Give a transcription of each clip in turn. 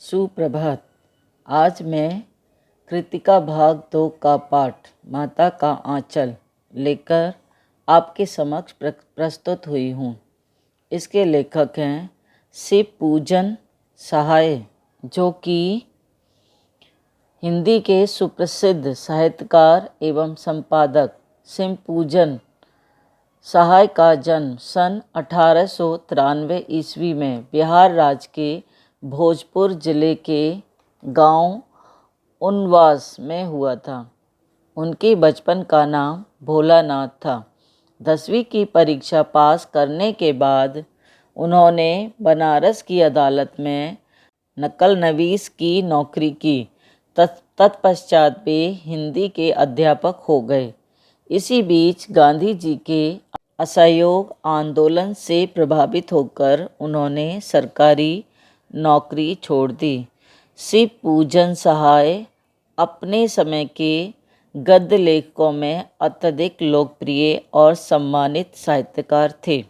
सुप्रभात। आज मैं कृतिका भाग 2 का पाठ माता का आंचल लेकर आपके समक्ष प्रस्तुत हुई हूँ। इसके लेखक हैं शिव पूजन सहाय, जो कि हिंदी के सुप्रसिद्ध साहित्यकार एवं संपादक शिव पूजन सहाय का जन्म सन 1893 ईस्वी में बिहार राज्य के भोजपुर जिले के गांव उनवास में हुआ था। उनके बचपन का नाम भोलानाथ था। 10वीं की परीक्षा पास करने के बाद उन्होंने बनारस की अदालत में नकल नवीस की नौकरी की। तत्पश्चात वे हिंदी के अध्यापक हो गए। इसी बीच गांधी जी के असहयोग आंदोलन से प्रभावित होकर उन्होंने सरकारी नौकरी छोड़ दी। शिव पूजन सहाय अपने समय के गद्य लेखकों में अत्यधिक लोकप्रिय और सम्मानित साहित्यकार थे।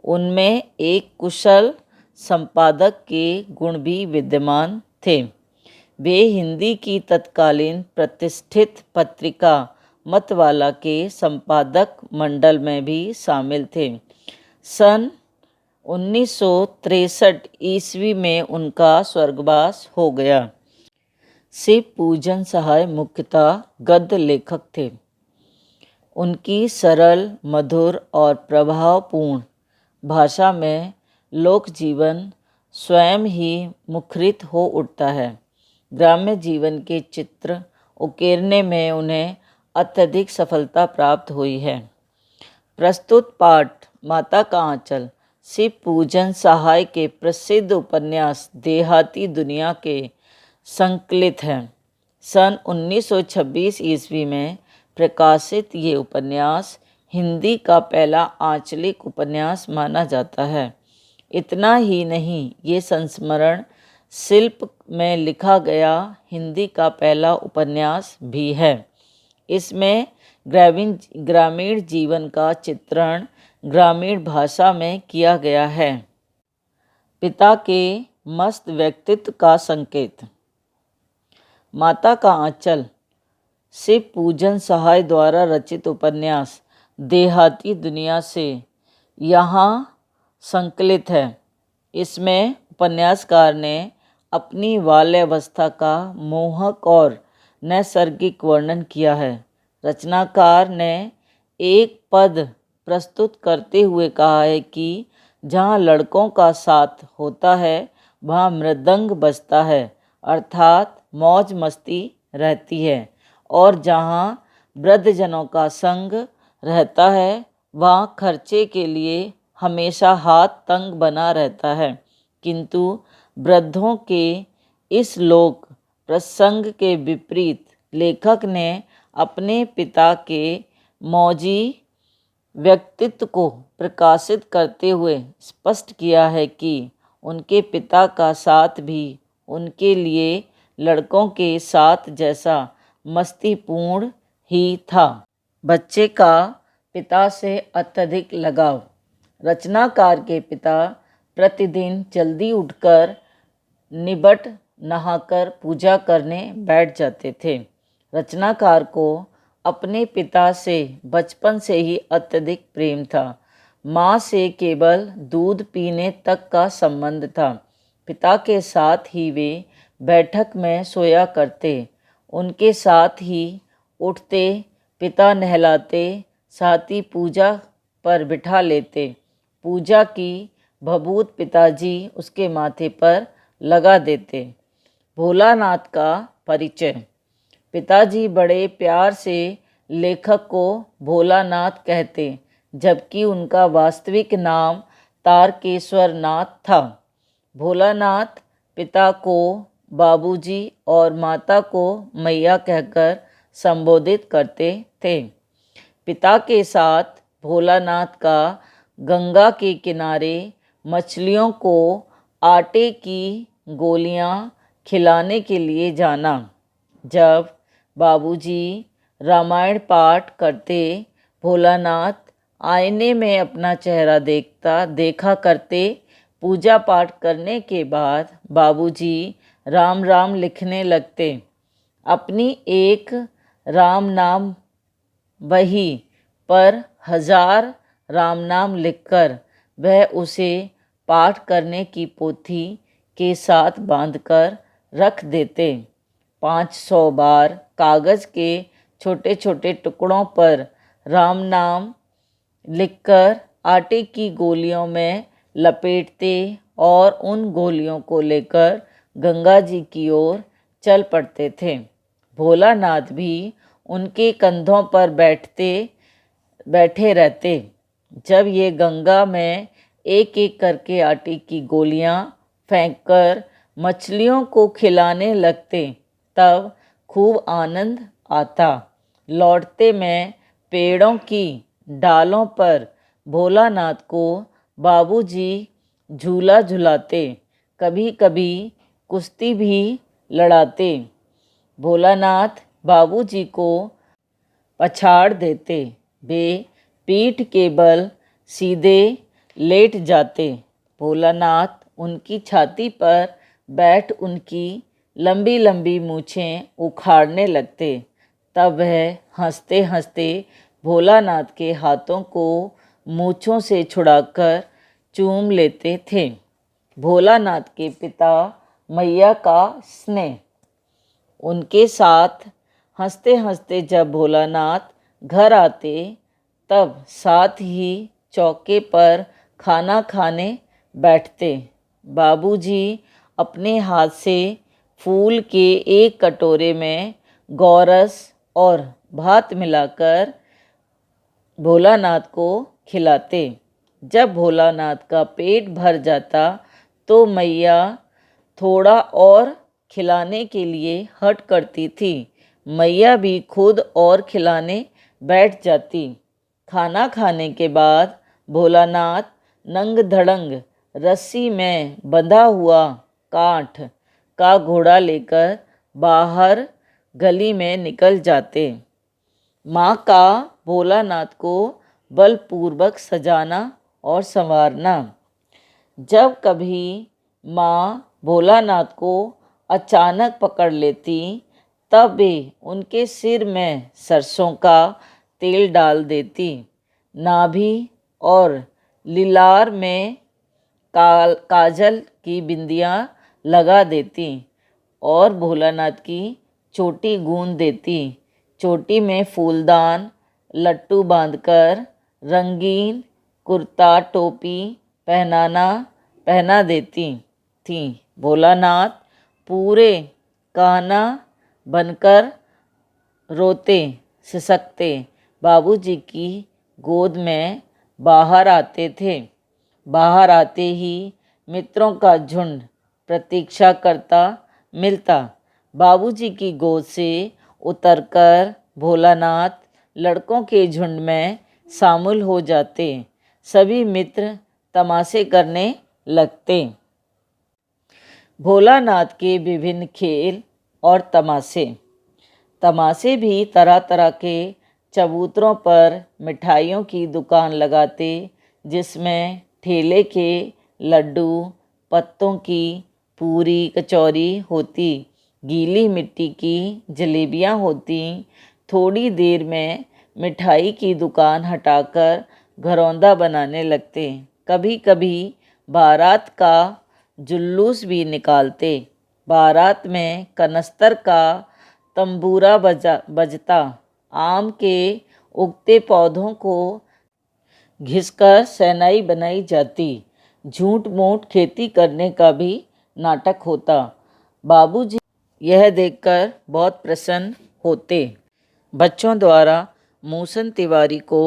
उनमें एक कुशल संपादक के गुण भी विद्यमान थे। वे हिंदी की तत्कालीन प्रतिष्ठित पत्रिका मतवाला के संपादक मंडल में भी शामिल थे। सन 1963 ईस्वी में उनका स्वर्गवास हो गया। शिव पूजन सहाय मुख्यतः गद्य लेखक थे। उनकी सरल, मधुर और प्रभावपूर्ण भाषा में लोक जीवन स्वयं ही मुखरित हो उठता है। ग्राम्य जीवन के चित्र उकेरने में उन्हें अत्यधिक सफलता प्राप्त हुई है। प्रस्तुत पाठ माता का आंचल शिव पूजन सहाय के प्रसिद्ध उपन्यास देहाती दुनिया के संकलित है। सन 1926 ईस्वी में प्रकाशित ये उपन्यास हिंदी का पहला आंचलिक उपन्यास माना जाता है। इतना ही नहीं, ये संस्मरण शिल्प में लिखा गया हिंदी का पहला उपन्यास भी है। इसमें ग्रामीण जीवन का चित्रण ग्रामीण भाषा में किया गया है। पिता के मस्त व्यक्तित्व का संकेत। माता का आंचल शिव पूजन सहाय द्वारा रचित उपन्यास देहाती दुनिया से यहाँ संकलित है। इसमें उपन्यासकार ने अपनी बाल्यावस्था का मोहक और नैसर्गिक वर्णन किया है। रचनाकार ने एक पद प्रस्तुत करते हुए कहा है कि जहाँ लड़कों का साथ होता है वहाँ मृदंग बजता है, अर्थात मौज मस्ती रहती है, और जहाँ वृद्धजनों का संग रहता है वहाँ खर्चे के लिए हमेशा हाथ तंग बना रहता है। किंतु वृद्धों के इस लोक प्रसंग के विपरीत लेखक ने अपने पिता के मौजी व्यक्तित्व को प्रकाशित करते हुए स्पष्ट किया है कि उनके पिता का साथ भी उनके लिए लड़कों के साथ जैसा मस्तीपूर्ण ही था। बच्चे का पिता से अत्यधिक लगाव। रचनाकार के पिता प्रतिदिन जल्दी उठकर निबट नहाकर पूजा करने बैठ जाते थे। रचनाकार को अपने पिता से बचपन से ही अत्यधिक प्रेम था। माँ से केवल दूध पीने तक का संबंध था। पिता के साथ ही वे बैठक में सोया करते, उनके साथ ही उठते, पिता नहलाते, साथ ही पूजा पर बिठा लेते। पूजा की भभूत पिताजी उसके माथे पर लगा देते। भोलानाथ का परिचय। पिताजी बड़े प्यार से लेखक को भोलानाथ कहते, जबकि उनका वास्तविक नाम तारकेश्वर नाथ था। भोलानाथ पिता को बाबूजी और माता को मैया कहकर संबोधित करते थे। पिता के साथ भोलानाथ का गंगा के किनारे मछलियों को आटे की गोलियां खिलाने के लिए जाना। जब बाबूजी रामायण पाठ करते, भोलानाथ आईने में अपना चेहरा देखा करते, पूजा पाठ करने के बाद बाबूजी राम राम लिखने लगते। अपनी एक राम नाम बही पर 1000 राम नाम लिखकर वह उसे पाठ करने की पोथी के साथ बांधकर रख देते। 500 बार कागज़ के छोटे छोटे टुकड़ों पर राम नाम लिखकर आटे की गोलियों में लपेटते और उन गोलियों को लेकर गंगा जी की ओर चल पड़ते थे। भोलानाथ भी उनके कंधों पर बैठे रहते। जब ये गंगा में एक एक करके आटे की गोलियां फेंककर मछलियों को खिलाने लगते, तब खूब आनंद आता। लौटते में पेड़ों की डालों पर भोलानाथ को बाबूजी झूला झुलाते, कभी कभी कुश्ती भी लड़ाते। भोलानाथ बाबूजी को पछाड़ देते। वे पीठ के बल सीधे लेट जाते। भोलानाथ उनकी छाती पर बैठ उनकी लंबी लंबी मूछें उखाड़ने लगते। तब वह हंसते हंसते भोलानाथ के हाथों को मूछों से छुड़ाकर चूम लेते थे। भोलानाथ के पिता मैया का स्नेह। उनके साथ हंसते हंसते जब भोलानाथ घर आते, तब साथ ही चौके पर खाना खाने बैठते। बाबूजी अपने हाथ से फूल के एक कटोरे में गोरस और भात मिलाकर भोलानाथ को खिलाते। जब भोलानाथ का पेट भर जाता तो मैया थोड़ा और खिलाने के लिए हट करती थी। मैया भी खुद और खिलाने बैठ जाती। खाना खाने के बाद भोलानाथ नंग धड़ंग रस्सी में बंधा हुआ काठ का घोड़ा लेकर बाहर गली में निकल जाते। माँ का भोलानाथ को बलपूर्वक सजाना और संवारना। जब कभी माँ भोलानाथ को अचानक पकड़ लेती, तब वे उनके सिर में सरसों का तेल डाल देती, नाभि और लीलार में काजल की बिंदियाँ लगा देती और भोलानाथ की चोटी गूंद देती। चोटी में फूलदान लट्टू बांधकर रंगीन कुर्ता टोपी पहना देती थीं। भोलानाथ पूरे कान्हा बनकर रोते सिसकते बाबूजी की गोद में बाहर आते थे। बाहर आते ही मित्रों का झुंड प्रतीक्षा करता मिलता। बाबूजी की गोद से उतरकर भोलानाथ लड़कों के झुंड में शामिल हो जाते। सभी मित्र तमाशे करने लगते। भोलानाथ के विभिन्न खेल और तमाशे भी तरह तरह के चबूतरों पर मिठाइयों की दुकान लगाते, जिसमें ठेले के लड्डू, पत्तों की पूरी कचौरी होती, गीली मिट्टी की जलेबियाँ होती। थोड़ी देर में मिठाई की दुकान हटाकर घरौंदा बनाने लगते। कभी कभी बारात का जुलूस भी निकालते। बारात में कनस्तर का तंबूरा बजता। आम के उगते पौधों को घिसकर शहनाई बनाई जाती। झूठ मूठ खेती करने का भी नाटक होता। बाबूजी यह देखकर बहुत प्रसन्न होते। बच्चों द्वारा मूसन तिवारी को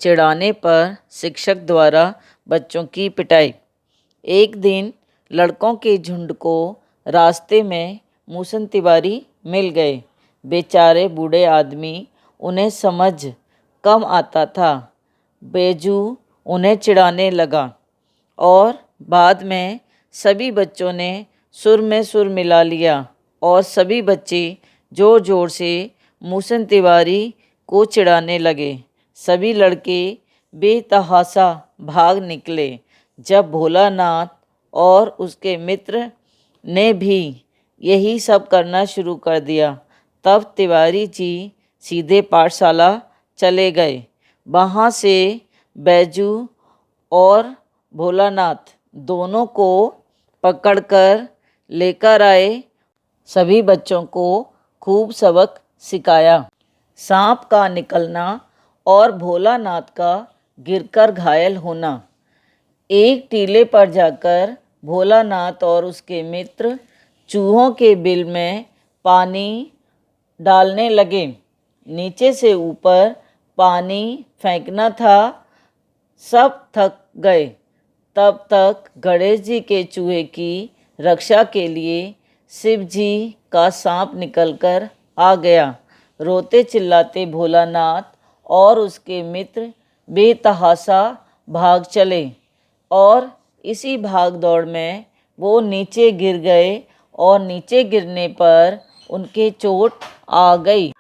चिढ़ाने पर शिक्षक द्वारा बच्चों की पिटाई। एक दिन लड़कों के झुंड को रास्ते में मूसन तिवारी मिल गए। बेचारे बूढ़े आदमी, उन्हें समझ कम आता था। बैजू उन्हें चिढ़ाने लगा और बाद में सभी बच्चों ने सुर में सुर मिला लिया और सभी बच्चे ज़ोर ज़ोर से मूसन तिवारी को चिढ़ाने लगे। सभी लड़के बेतहाशा भाग निकले। जब भोलानाथ और उसके मित्र ने भी यही सब करना शुरू कर दिया। तब तिवारी जी सीधे पाठशाला चले गए। वहाँ से बैजू और भोलानाथ दोनों को पकड़कर लेकर आए। सभी बच्चों को खूब सबक सिखाया। सांप का निकलना और भोलानाथ का गिरकर घायल होना। एक टीले पर जाकर भोलानाथ और उसके मित्र चूहों के बिल में पानी डालने लगे। नीचे से ऊपर पानी फेंकना था। सब थक गए। तब तक गणेश जी के चूहे की रक्षा के लिए शिव जी का सांप निकलकर आ गया। रोते चिल्लाते भोलानाथ और उसके मित्र बेतहाशा भाग चले और इसी भाग दौड़ में वो नीचे गिर गए और नीचे गिरने पर उनके चोट आ गई।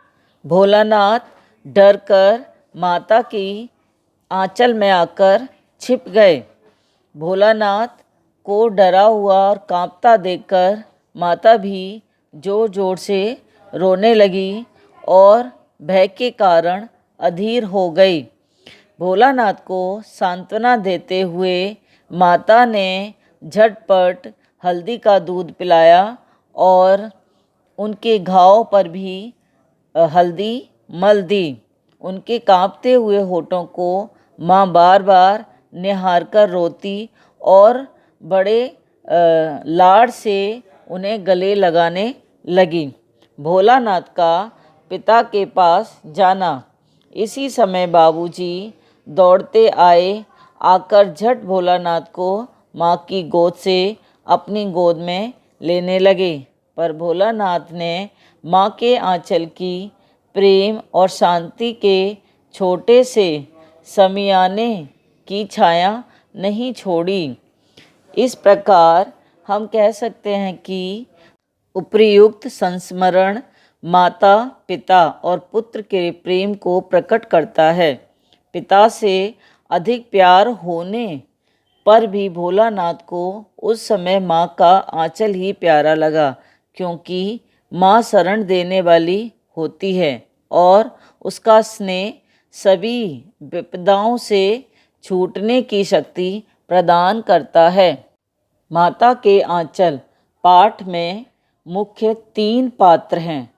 भोलानाथ डर कर माता की आंचल में आकर छिप गए। भोलानाथ को डरा हुआ और कांपता देखकर माता भी जोर जोर से रोने लगी और भय के कारण अधीर हो गई। भोलानाथ को सांत्वना देते हुए माता ने झटपट हल्दी का दूध पिलाया और उनके घाव पर भी हल्दी मल दी। उनके कांपते हुए होठों को माँ बार बार निहार कर रोती और बड़े लाड़ से उन्हें गले लगाने लगी। भोलानाथ का पिता के पास जाना। इसी समय बाबूजी दौड़ते आए। आकर झट भोलानाथ को माँ की गोद से अपनी गोद में लेने लगे। पर भोलानाथ ने माँ के आंचल की प्रेम और शांति के छोटे से शमियाने की छाया नहीं छोड़ी। इस प्रकार हम कह सकते हैं कि उपर्युक्त संस्मरण माता, पिता और पुत्र के प्रेम को प्रकट करता है। पिता से अधिक प्यार होने पर भी भोलानाथ को उस समय माँ का आंचल ही प्यारा लगा, क्योंकि माँ शरण देने वाली होती है और उसका स्नेह सभी विपदाओं से छूटने की शक्ति प्रदान करता है। माता के आंचल पाठ में मुख्य 3 पात्र हैं,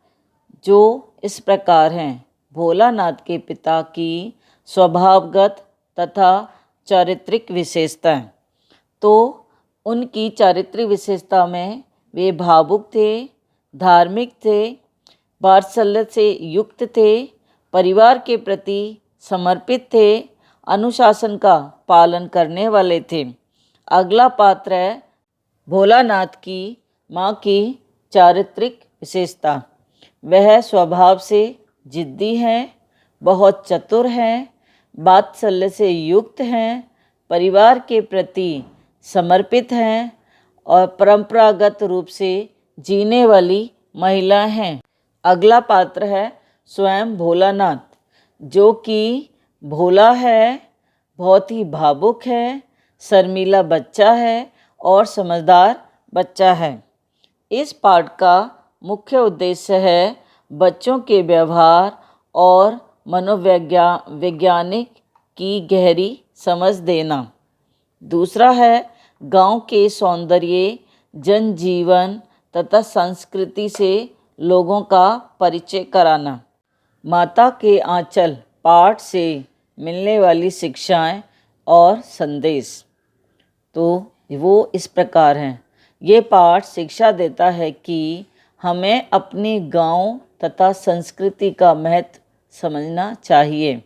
जो इस प्रकार हैं। भोलानाथ के पिता की स्वभावगत तथा चारित्रिक विशेषताएं। तो उनकी चारित्रिक विशेषता में वे भावुक थे, धार्मिक थे, वात्सल्य से युक्त थे, परिवार के प्रति समर्पित थे, अनुशासन का पालन करने वाले थे। अगला पात्र है भोलानाथ की माँ की चारित्रिक विशेषता। वह स्वभाव से जिद्दी हैं, बहुत चतुर हैं, वात्सल्य से युक्त हैं, परिवार के प्रति समर्पित हैं और परंपरागत रूप से जीने वाली महिला हैं। अगला पात्र है स्वयं भोलानाथ, जो कि भोला है, बहुत ही भावुक है, शर्मीला बच्चा है और समझदार बच्चा है। इस पाठ का मुख्य उद्देश्य है बच्चों के व्यवहार और मनोवैज्ञानिक की गहरी समझ देना। दूसरा है गांव के सौंदर्य, जनजीवन तथा संस्कृति से लोगों का परिचय कराना। माता के आंचल पाठ से मिलने वाली शिक्षाएं और संदेश तो वो इस प्रकार हैं। ये पाठ शिक्षा देता है कि हमें अपने गांव तथा संस्कृति का महत्व समझना चाहिए।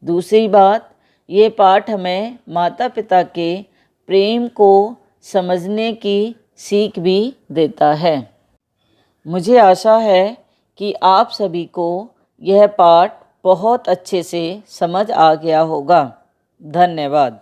दूसरी बात, ये पाठ हमें माता पिता के प्रेम को समझने की सीख भी देता है। मुझे आशा है कि आप सभी को यह पाठ बहुत अच्छे से समझ आ गया होगा। धन्यवाद।